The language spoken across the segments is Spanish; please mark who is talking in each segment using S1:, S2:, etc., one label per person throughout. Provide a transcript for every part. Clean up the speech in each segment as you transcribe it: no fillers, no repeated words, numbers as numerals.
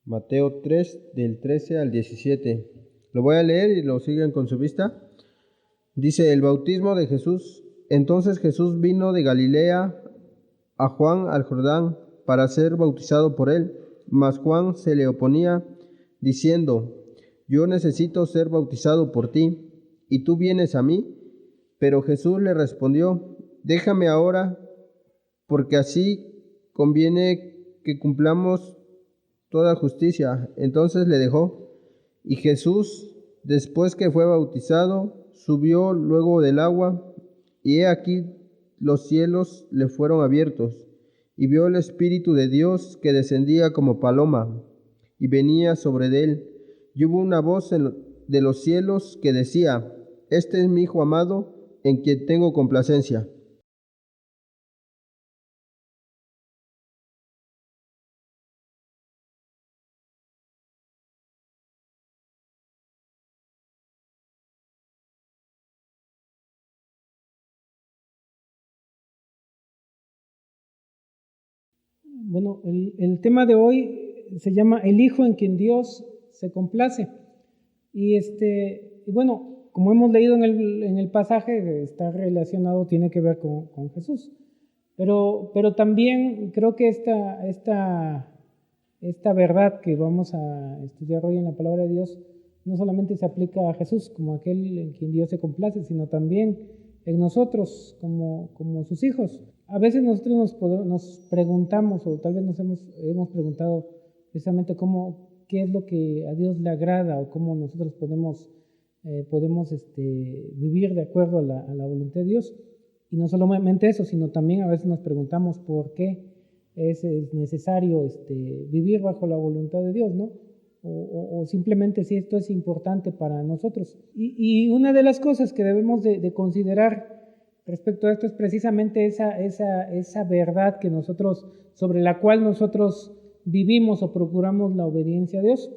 S1: Mateo 3, del 13 al 17. Lo voy a leer y lo siguen con su vista. Dice: el bautismo de Jesús. Entonces Jesús vino de Galilea a Juan al Jordán para ser bautizado por él. Mas Juan se le oponía, diciendo: yo necesito ser bautizado por ti, ¿y tú vienes a mí? Pero Jesús le respondió: déjame ahora, porque así conviene que cumplamos toda justicia. Entonces le dejó. Y Jesús, después que fue bautizado, subió luego del agua, y he aquí los cielos le fueron abiertos, y vio el Espíritu de Dios que descendía como paloma, y venía sobre él. Y hubo una voz de los cielos que decía: este es mi Hijo amado, en quien tengo complacencia.
S2: Bueno, el tema de hoy se llama El Hijo en quien Dios se complace. Y bueno, como hemos leído en el pasaje, está relacionado, tiene que ver con Jesús. Pero también creo que esta verdad que vamos a estudiar hoy en la palabra de Dios no solamente se aplica a Jesús como aquel en quien Dios se complace, sino también en nosotros como sus hijos. A veces nosotros nos preguntamos, o tal vez nos hemos preguntado precisamente qué es lo que a Dios le agrada, o cómo nosotros podemos vivir de acuerdo a la voluntad de Dios. Y no solamente eso, sino también a veces nos preguntamos por qué es necesario vivir bajo la voluntad de Dios, ¿no? O simplemente si esto es importante para nosotros. Y una de las cosas que debemos de considerar respecto a esto es precisamente esa verdad que sobre la cual nosotros vivimos o procuramos la obediencia a Dios.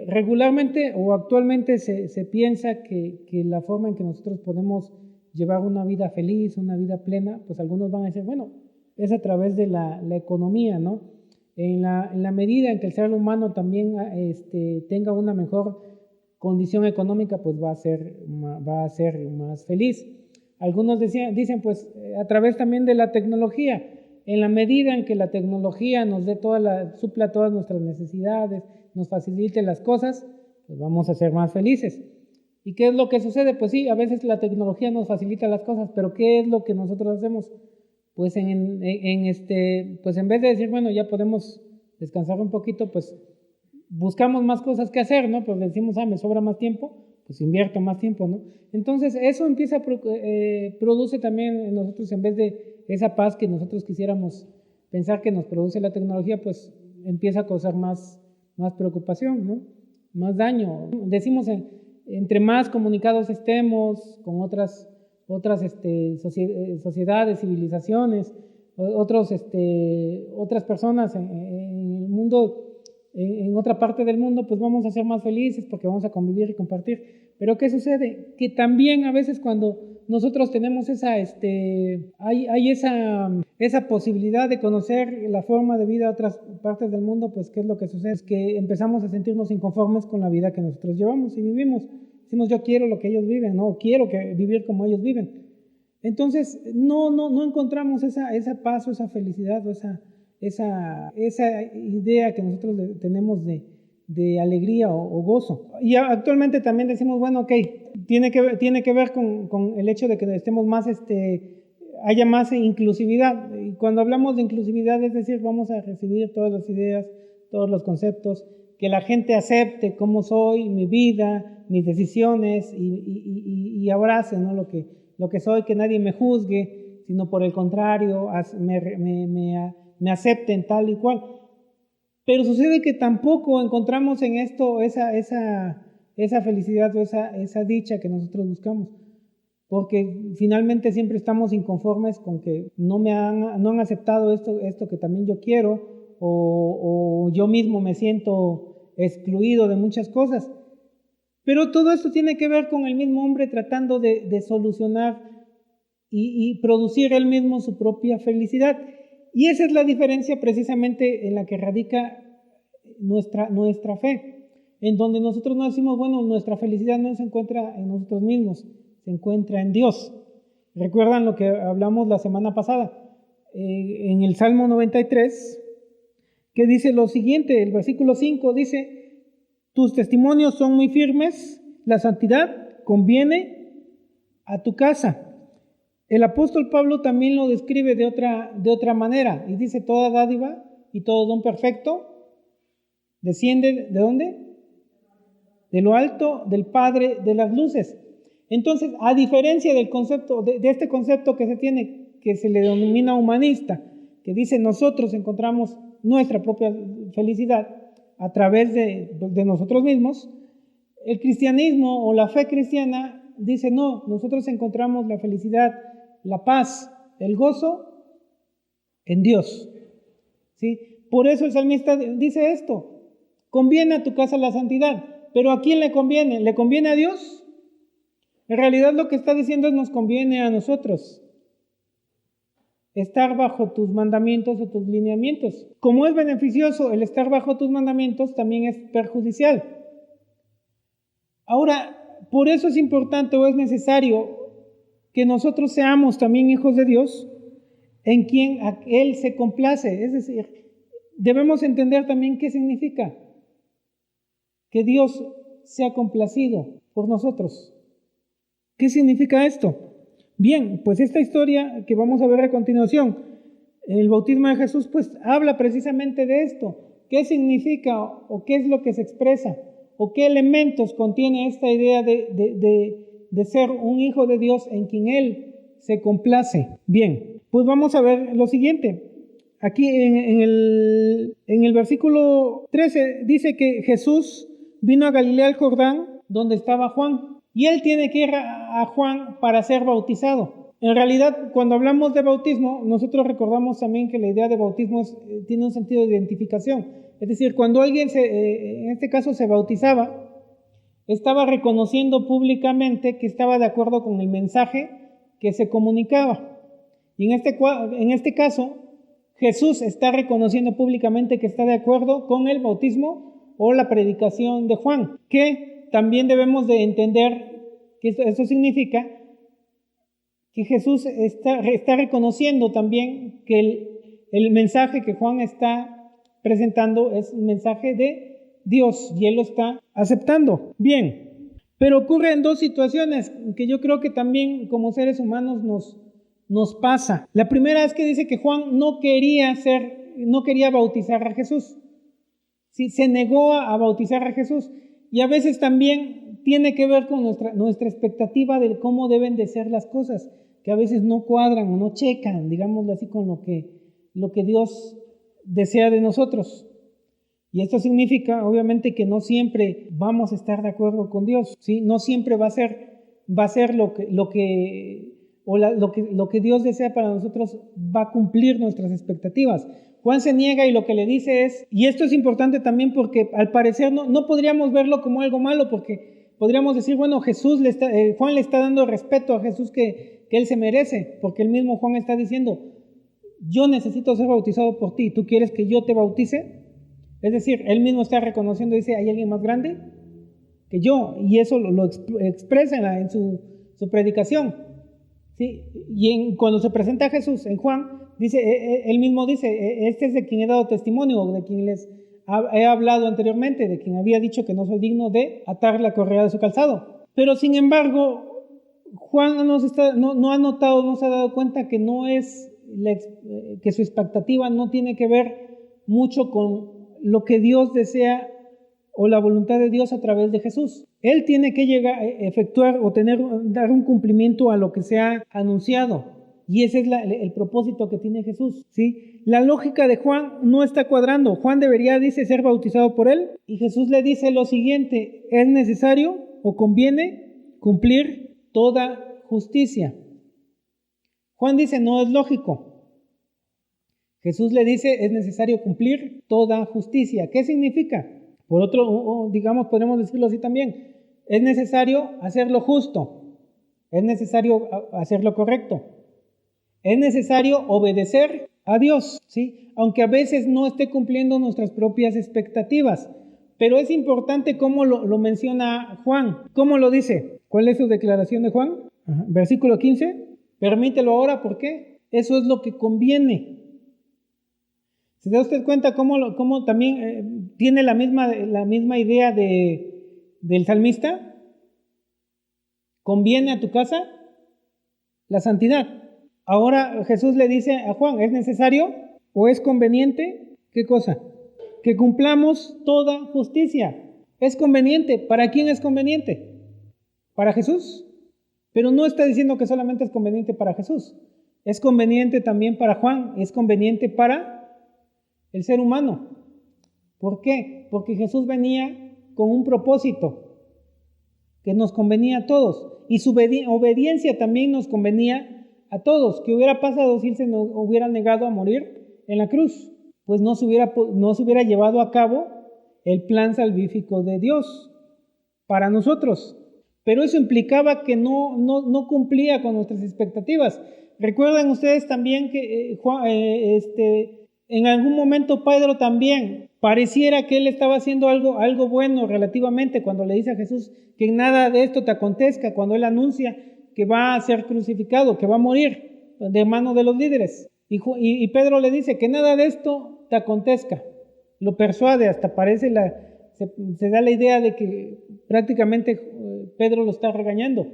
S2: Regularmente o actualmente se piensa que la forma en que nosotros podemos llevar una vida feliz, una vida plena, pues algunos van a decir, bueno, es a través de la economía, ¿no? En la medida en que el ser humano también tenga una mejor condición económica, pues va a ser más feliz. Algunos dicen, pues, a través también de la tecnología. En la medida en que la tecnología nos supla todas nuestras necesidades, nos facilite las cosas, pues vamos a ser más felices. ¿Y qué es lo que sucede? Pues sí, a veces la tecnología nos facilita las cosas, pero ¿qué es lo que nosotros hacemos? Pues pues en vez de decir, bueno, ya podemos descansar un poquito, pues buscamos más cosas que hacer, ¿no? Pues decimos, me sobra más tiempo, pues invierto más tiempo, ¿no? Entonces eso empieza produce también en nosotros, en vez de esa paz que nosotros quisiéramos pensar que nos produce la tecnología, pues empieza a causar más preocupación, ¿no? Más daño. Decimos, entre más comunicados estemos con otras sociedades, civilizaciones, otras personas en el mundo, en otra parte del mundo, pues vamos a ser más felices porque vamos a convivir y compartir. Pero ¿qué sucede? Que también a veces cuando nosotros tenemos hay esa posibilidad de conocer la forma de vida de otras partes del mundo, pues ¿qué es lo que sucede? Es que empezamos a sentirnos inconformes con la vida que nosotros llevamos y vivimos. Decimos, yo quiero lo que ellos viven, no quiero vivir como ellos viven. Entonces no encontramos esa paz o esa felicidad o esa idea que nosotros tenemos de alegría o gozo. Y actualmente también decimos, bueno, ok, tiene que ver con el hecho de que estemos más, haya más inclusividad. Y cuando hablamos de inclusividad, es decir, vamos a recibir todas las ideas, todos los conceptos, que la gente acepte cómo soy, mi vida, mis decisiones y abrace, ¿no? lo que soy, que nadie me juzgue, sino por el contrario, me acepten tal y cual. Pero sucede que tampoco encontramos en esto esa felicidad o esa dicha que nosotros buscamos, porque finalmente siempre estamos inconformes con que no han aceptado esto que también yo quiero, o yo mismo me siento excluido de muchas cosas. Pero todo esto tiene que ver con el mismo hombre tratando de solucionar y producir él mismo su propia felicidad. Y esa es la diferencia precisamente en la que radica nuestra fe, en donde nosotros no decimos, bueno, nuestra felicidad no se encuentra en nosotros mismos, se encuentra en Dios. ¿Recuerdan lo que hablamos la semana pasada? En el Salmo 93, que dice lo siguiente, el versículo 5 dice, tus testimonios son muy firmes, la santidad conviene a tu casa. El apóstol Pablo también lo describe de otra manera y dice, toda dádiva y todo don perfecto desciende, ¿de dónde? De lo alto del Padre de las luces. Entonces, a diferencia del concepto, de este concepto que se tiene, que se le denomina humanista, que dice nosotros encontramos nuestra propia felicidad a través de nosotros mismos, el cristianismo o la fe cristiana dice no, nosotros encontramos la felicidad, la paz, el gozo en Dios. ¿Sí? Por eso el salmista dice esto, conviene a tu casa la santidad, pero ¿a quién le conviene? ¿Le conviene a Dios? En realidad lo que está diciendo es nos conviene a nosotros estar bajo tus mandamientos o tus lineamientos. Como es beneficioso el estar bajo tus mandamientos, también es perjudicial. Ahora, por eso es importante o es necesario que nosotros seamos también hijos de Dios, en quien Él se complace. Es decir, debemos entender también qué significa que Dios sea complacido por nosotros. ¿Qué significa esto? Bien, pues esta historia que vamos a ver a continuación, el bautismo de Jesús, pues habla precisamente de esto. ¿Qué significa o qué es lo que se expresa? ¿O qué elementos contiene esta idea de ser un hijo de Dios en quien Él se complace? Bien, pues vamos a ver lo siguiente. Aquí en el versículo 13 dice que Jesús vino a Galilea al Jordán, donde estaba Juan. Y él tiene que ir a Juan para ser bautizado. En realidad, cuando hablamos de bautismo, nosotros recordamos también que la idea de bautismo tiene un sentido de identificación. Es decir, cuando alguien, en este caso, se bautizaba, estaba reconociendo públicamente que estaba de acuerdo con el mensaje que se comunicaba. Y en este caso, Jesús está reconociendo públicamente que está de acuerdo con el bautismo o la predicación de Juan, que también debemos de entender que esto significa que Jesús está reconociendo también que el mensaje que Juan está presentando es un mensaje de Dios y él lo está aceptando. Bien, pero ocurren dos situaciones que yo creo que también como seres humanos nos pasa. La primera es que dice que Juan no quería bautizar a Jesús. Sí, se negó a bautizar a Jesús. Y a veces también tiene que ver con nuestra expectativa de cómo deben de ser las cosas, que a veces no cuadran o no checan, digámoslo así, con lo que Dios desea de nosotros. Y esto significa, obviamente, que no siempre vamos a estar de acuerdo con Dios, ¿sí? No siempre va a ser lo que Dios desea para nosotros, va a cumplir nuestras expectativas. Juan se niega y lo que le dice es, y esto es importante también porque al parecer no podríamos verlo como algo malo, porque podríamos decir, bueno, Juan le está dando respeto a Jesús que él se merece, porque el mismo Juan está diciendo, yo necesito ser bautizado por ti, ¿tú quieres que yo te bautice? Es decir, él mismo está reconociendo, dice, ¿hay alguien más grande que yo? Y eso lo expresa en su predicación. ¿Sí? Y cuando se presenta a Jesús en Juan, él mismo dice, este es de quien he dado testimonio, de quien les he hablado anteriormente, de quien había dicho que no soy digno de atar la correa de su calzado. Pero sin embargo, Juan no ha notado, no se ha dado cuenta que que su expectativa no tiene que ver mucho con lo que Dios desea o la voluntad de Dios a través de Jesús. Él tiene que llegar a efectuar o dar un cumplimiento a lo que se ha anunciado. Y ese es el propósito que tiene Jesús, ¿sí? La lógica de Juan no está cuadrando. Juan debería, dice, ser bautizado por él. Y Jesús le dice lo siguiente, es necesario o conviene cumplir toda justicia. Juan dice, no es lógico. Jesús le dice, es necesario cumplir toda justicia. ¿Qué significa? Por otro, digamos, podemos decirlo así también. Es necesario hacer lo justo. Es necesario hacer lo correcto. Es necesario obedecer a Dios, ¿sí? Aunque a veces no esté cumpliendo nuestras propias expectativas. Pero es importante cómo lo menciona Juan. ¿Cómo lo dice? ¿Cuál es su declaración de Juan? Versículo 15. Permítelo ahora, ¿por qué? Eso es lo que conviene. ¿Se da usted cuenta cómo también tiene la misma idea del salmista? ¿Conviene a tu casa la santidad? Ahora Jesús le dice a Juan, ¿es necesario o es conveniente? ¿Qué cosa? Que cumplamos toda justicia. ¿Es conveniente? ¿Para quién es conveniente? ¿Para Jesús? Pero no está diciendo que solamente es conveniente para Jesús. Es conveniente también para Juan. Es conveniente para el ser humano. ¿Por qué? Porque Jesús venía con un propósito que nos convenía a todos. Y su obediencia también nos convenía a todos. ¿Qué hubiera pasado si él se nos hubiera negado a morir en la cruz? Pues no se hubiera llevado a cabo el plan salvífico de Dios para nosotros. Pero eso implicaba que no cumplía con nuestras expectativas. Recuerden ustedes también que en algún momento Pedro también pareciera que él estaba haciendo algo bueno relativamente cuando le dice a Jesús que nada de esto te acontezca, cuando él anuncia que va a ser crucificado, que va a morir de mano de los líderes. Y Pedro le dice que nada de esto te acontezca. Lo persuade, hasta parece se da la idea de que prácticamente Pedro lo está regañando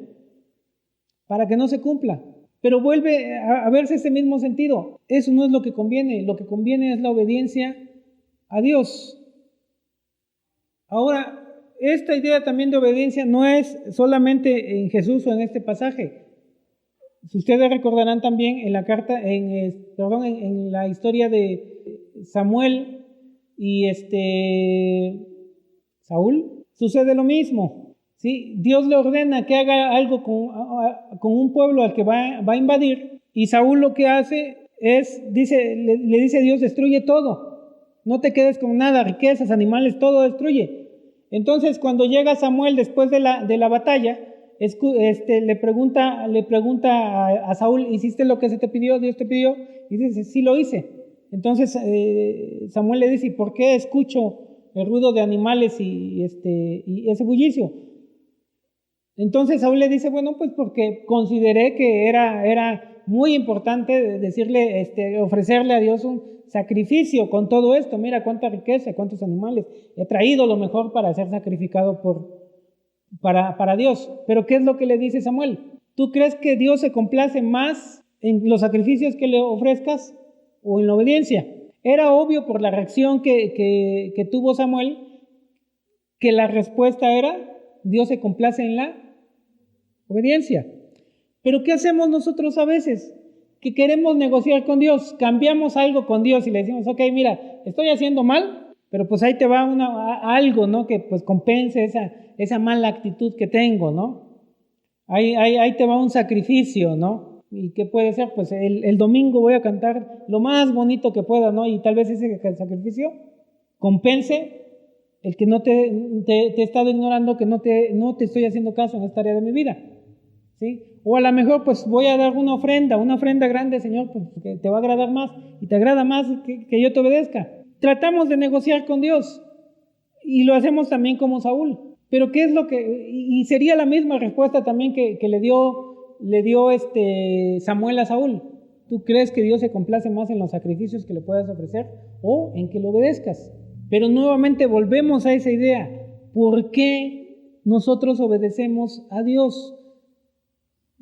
S2: para que no se cumpla. Pero vuelve a verse ese mismo sentido. Eso no es lo que conviene. Lo que conviene es la obediencia a Dios. Ahora, esta idea también de obediencia no es solamente en Jesús o en este pasaje. Si ustedes recordarán también en la carta, en la historia de Samuel y Saúl, sucede lo mismo. ¿Sí? Dios le ordena que haga algo con un pueblo al que va a invadir, y Saúl lo que hace es, le dice a Dios, destruye todo, no te quedes con nada, riquezas, animales, todo destruye. Entonces cuando llega Samuel después de la batalla, le pregunta a Saúl, ¿hiciste lo que se te pidió, Dios te pidió? Y dice, sí lo hice. Entonces Samuel le dice, ¿por qué escucho el ruido de animales y ese bullicio? Entonces Saúl le dice, bueno, pues porque consideré que era muy importante decirle, ofrecerle a Dios un sacrificio con todo esto. Mira cuánta riqueza, cuántos animales. He traído lo mejor para ser sacrificado para Dios. Pero ¿qué es lo que le dice Samuel? ¿Tú crees que Dios se complace más en los sacrificios que le ofrezcas o en la obediencia? Era obvio por la reacción que tuvo Samuel que la respuesta era, Dios se complace en la obediencia. Pero ¿qué hacemos nosotros a veces? Que queremos negociar con Dios, cambiamos algo con Dios y le decimos, ok, mira, estoy haciendo mal, pero pues ahí te va algo, ¿no? Que pues compense esa mala actitud que tengo, ¿no? Ahí te va un sacrificio, ¿no? ¿Y qué puede ser? Pues el domingo voy a cantar lo más bonito que pueda, ¿no? Y tal vez ese sacrificio compense el que no te he estado ignorando, que no te estoy haciendo caso en esta área de mi vida, ¿sí? O a lo mejor pues voy a dar una ofrenda grande, Señor, pues que te va a agradar más y te agrada más que yo te obedezca. Tratamos de negociar con Dios y lo hacemos también como Saúl. Pero ¿qué es lo que...? Y sería la misma respuesta también que le dio Samuel a Saúl. ¿Tú crees que Dios se complace más en los sacrificios que le puedas ofrecer o en que lo obedezcas? Pero nuevamente volvemos a esa idea. ¿Por qué nosotros obedecemos a Dios?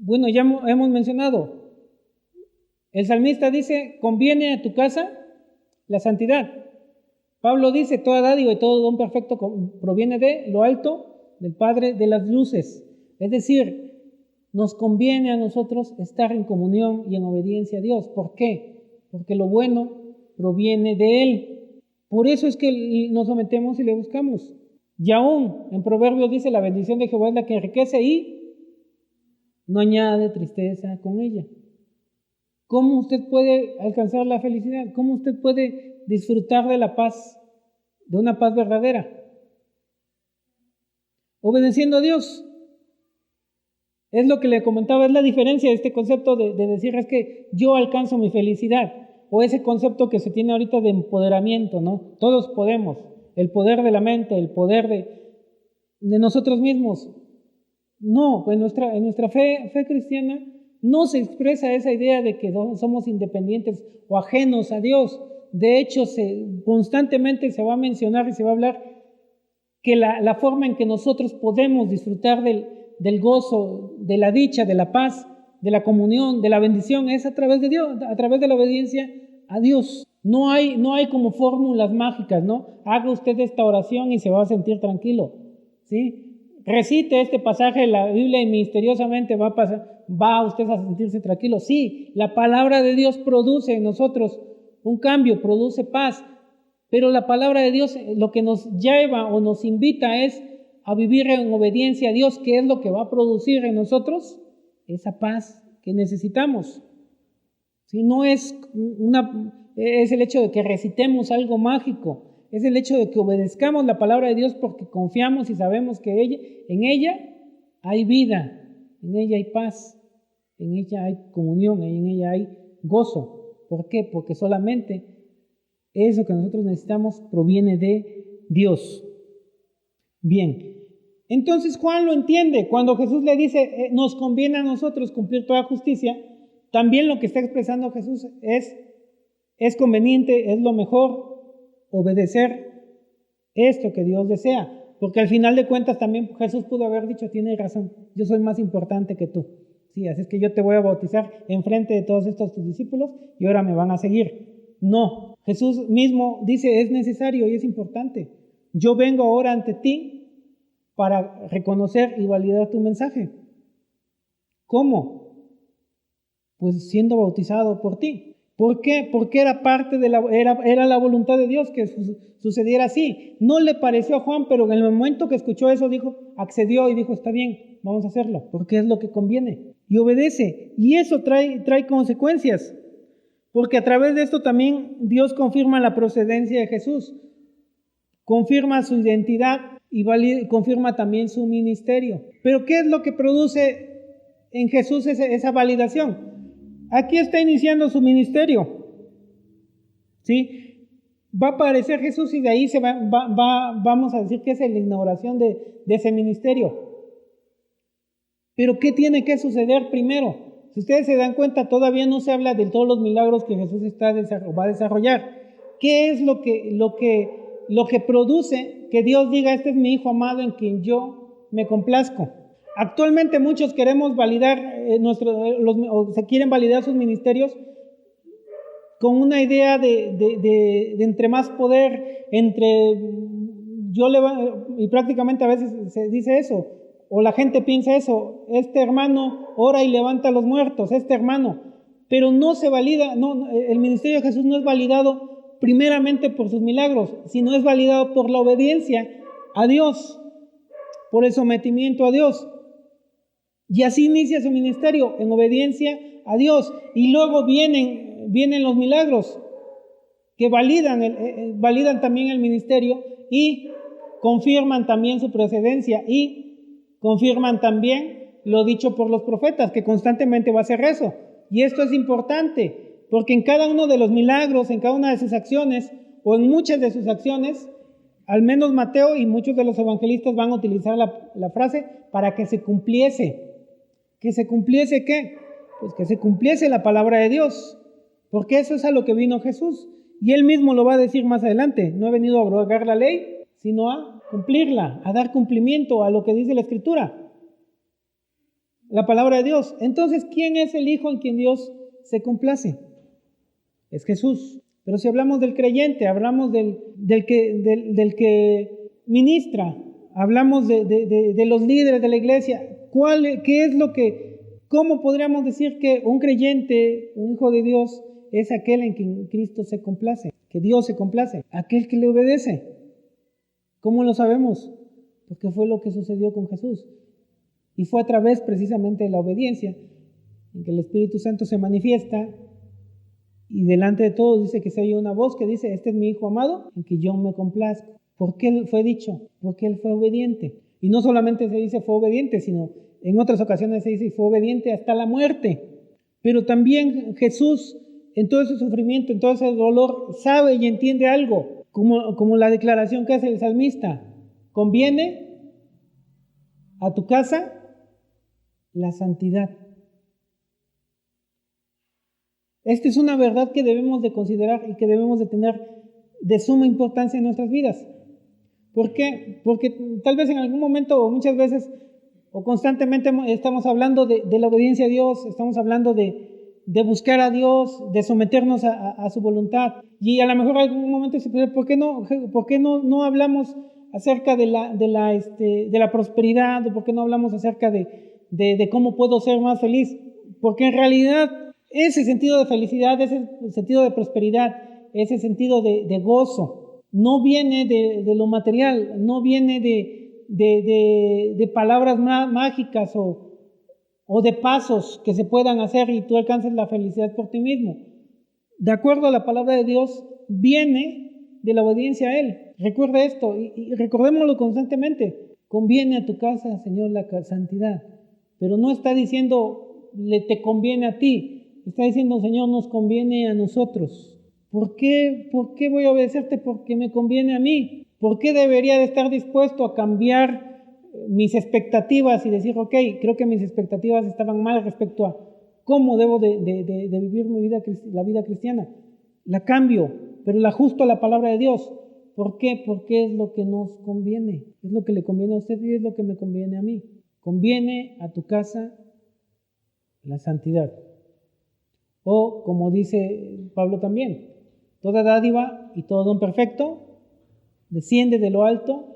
S2: Bueno, ya hemos mencionado. El salmista dice, conviene a tu casa la santidad. Pablo dice, toda dádiva y todo don perfecto proviene de lo alto, del Padre de las luces. Es decir, nos conviene a nosotros estar en comunión y en obediencia a Dios. ¿Por qué? Porque lo bueno proviene de Él. Por eso es que nos sometemos y le buscamos. Y aún en Proverbios dice, la bendición de Jehová es la que enriquece y no añade tristeza con ella. ¿Cómo usted puede alcanzar la felicidad? ¿Cómo usted puede disfrutar de la paz, de una paz verdadera? Obedeciendo a Dios. Es lo que le comentaba, es la diferencia de este concepto de decir, es que yo alcanzo mi felicidad. o ese concepto que se tiene ahorita de empoderamiento, ¿no? Todos podemos, el poder de la mente, el poder de nosotros mismos. No, pues en nuestra fe cristiana no se expresa esa idea de que somos independientes o ajenos a Dios. De hecho, constantemente se va a mencionar y se va a hablar que la forma en que nosotros podemos disfrutar del gozo, de la dicha, de la paz, de la comunión, de la bendición, es a través de Dios, a través de la obediencia a Dios. No hay como fórmulas mágicas, ¿no? Haga usted esta oración y se va a sentir tranquilo, ¿sí? Recite este pasaje de la Biblia y misteriosamente va usted a sentirse tranquilo. Sí, la palabra de Dios produce en nosotros un cambio, produce paz, pero la palabra de Dios lo que nos lleva o nos invita es a vivir en obediencia a Dios, que es lo que va a producir en nosotros esa paz que necesitamos. Si no es el hecho de que recitemos algo mágico, es el hecho de que obedezcamos la palabra de Dios porque confiamos y sabemos que en ella hay vida, en ella hay paz, en ella hay comunión, en ella hay gozo. ¿Por qué? Porque solamente eso que nosotros necesitamos proviene de Dios. Bien, entonces Juan lo entiende. Cuando Jesús le dice, nos conviene a nosotros cumplir toda justicia, también lo que está expresando Jesús es conveniente, es lo mejor, obedecer esto que Dios desea. Porque al final de cuentas también Jesús pudo haber dicho, tienes razón, yo soy más importante que tú. Sí, así es que yo te voy a bautizar en frente de todos estos tus discípulos y ahora me van a seguir. No, Jesús mismo dice, es necesario y es importante. Yo vengo ahora ante ti para reconocer y validar tu mensaje. ¿Cómo? Pues siendo bautizado por ti. ¿Por qué? Porque era parte era la voluntad de Dios que sucediera así. No le pareció a Juan, pero en el momento que escuchó eso accedió y dijo, está bien, vamos a hacerlo, porque es lo que conviene. Y obedece. Y eso trae consecuencias. Porque a través de esto también Dios confirma la procedencia de Jesús. Confirma su identidad y confirma también su ministerio. Pero ¿qué es lo que produce en Jesús esa validación? Aquí está iniciando su ministerio, ¿sí? Va a aparecer Jesús y de ahí vamos a decir que es la inauguración de ese ministerio. Pero ¿qué tiene que suceder primero? Si ustedes se dan cuenta, todavía no se habla de todos los milagros que Jesús va a desarrollar. ¿Qué es lo que produce que Dios diga, este es mi Hijo amado en quien yo me complazco? Actualmente muchos queremos validar se quieren validar sus ministerios con una idea de entre más poder, y prácticamente a veces se dice eso, o la gente piensa eso, este hermano ora y levanta a los muertos, este hermano, pero no se valida, el ministerio de Jesús no es validado primeramente por sus milagros, sino es validado por la obediencia a Dios, por el sometimiento a Dios. Y así inicia su ministerio, en obediencia a Dios. Y luego vienen los milagros que validan también el ministerio y confirman también su procedencia y confirman también lo dicho por los profetas, que constantemente va a ser eso. Y esto es importante, porque en cada uno de los milagros, en cada una de sus acciones, o en muchas de sus acciones, al menos Mateo y muchos de los evangelistas van a utilizar la frase para que se cumpliese. ¿Que se cumpliese qué? Pues que se cumpliese la palabra de Dios, porque eso es a lo que vino Jesús. Y él mismo lo va a decir más adelante, no he venido a abrogar la ley, sino a cumplirla, a dar cumplimiento a lo que dice la Escritura, la palabra de Dios. Entonces, ¿quién es el Hijo en quien Dios se complace? Es Jesús. Pero si hablamos del creyente, hablamos del que ministra, hablamos de los líderes de la iglesia, ¿cómo podríamos decir que un creyente, un hijo de Dios, es aquel en quien Cristo se complace, que Dios se complace, aquel que le obedece? ¿Cómo lo sabemos? Porque fue lo que sucedió con Jesús. Y fue a través precisamente de la obediencia en que el Espíritu Santo se manifiesta y delante de todos dice que se oye una voz que dice, este es mi Hijo amado en que yo me complazco. ¿Por qué él fue dicho? Porque él fue obediente. Y no solamente se dice fue obediente, sino en otras ocasiones se dice fue obediente hasta la muerte. Pero también Jesús en todo ese sufrimiento, en todo ese dolor, sabe y entiende algo, como la declaración que hace el salmista: conviene a tu casa la santidad. Esta es una verdad que debemos de considerar y que debemos de tener de suma importancia en nuestras vidas. ¿Por qué? Porque tal vez en algún momento o muchas veces o constantemente estamos hablando de la obediencia a Dios, estamos hablando de buscar a Dios, de someternos a su voluntad. Y a lo mejor en algún momento se puede, ¿por qué no hablamos acerca de la prosperidad? ¿O por qué no hablamos acerca de cómo puedo ser más feliz? Porque en realidad ese sentido de felicidad, ese sentido de prosperidad, ese sentido de gozo, no viene de lo material, no viene de palabras mágicas o de pasos que se puedan hacer y tú alcances la felicidad por ti mismo. De acuerdo a la palabra de Dios, viene de la obediencia a Él. Recuerda esto y recordémoslo constantemente. Conviene a tu casa, Señor, la santidad. Pero no está diciendo, te conviene a ti. Está diciendo, Señor, nos conviene a nosotros. ¿Por qué voy a obedecerte? Porque me conviene a mí. ¿Por qué debería de estar dispuesto a cambiar mis expectativas y decir, ok, creo que mis expectativas estaban mal respecto a cómo debo de vivir la vida cristiana? La cambio, pero la ajusto a la palabra de Dios. ¿Por qué? Porque es lo que nos conviene. Es lo que le conviene a usted y es lo que me conviene a mí. Conviene a tu casa la santidad. O, como dice Pablo también, toda dádiva y todo don perfecto desciende de lo alto,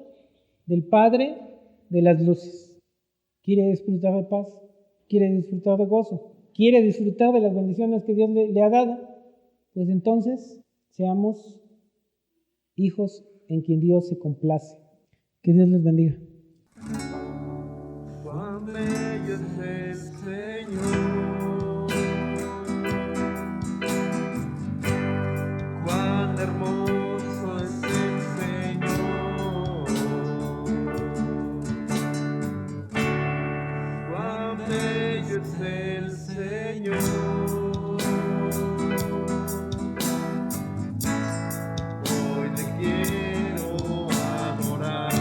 S2: del Padre de las luces. ¿Quiere disfrutar de paz? ¿Quiere disfrutar de gozo? ¿Quiere disfrutar de las bendiciones que Dios le ha dado? Pues entonces seamos hijos en quien Dios se complace. Que Dios les bendiga.
S3: Cuán bello es el Señor, cuán hermoso es el Señor, cuán bello es el Señor. Hoy te quiero adorar.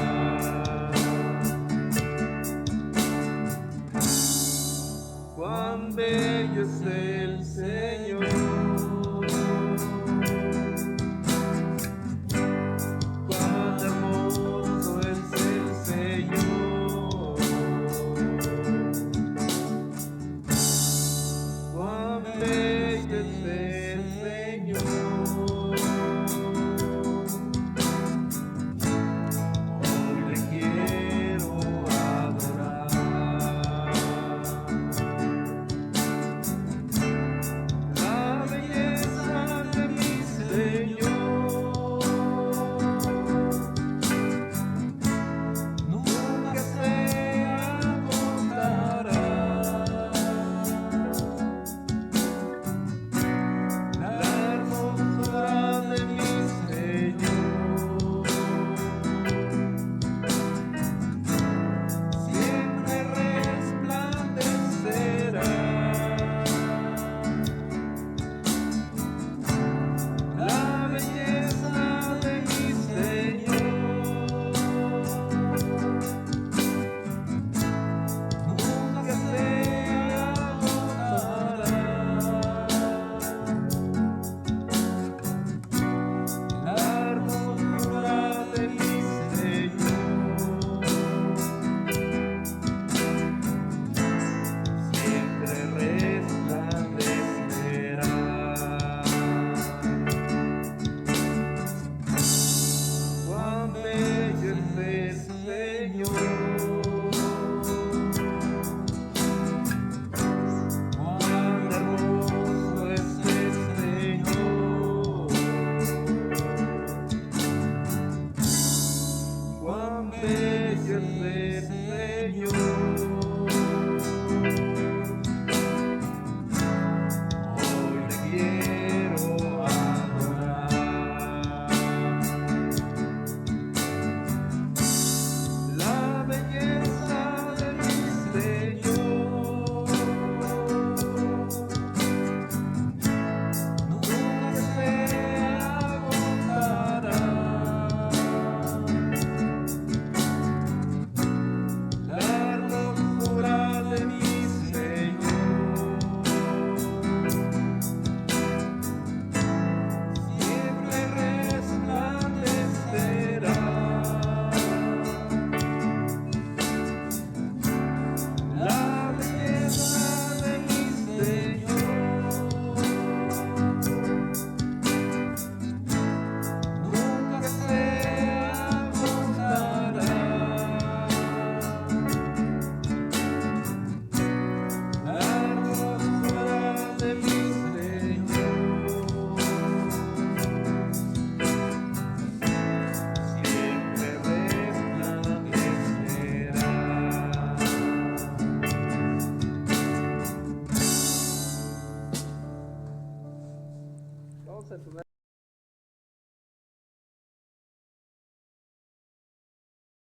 S1: vamos a entonar.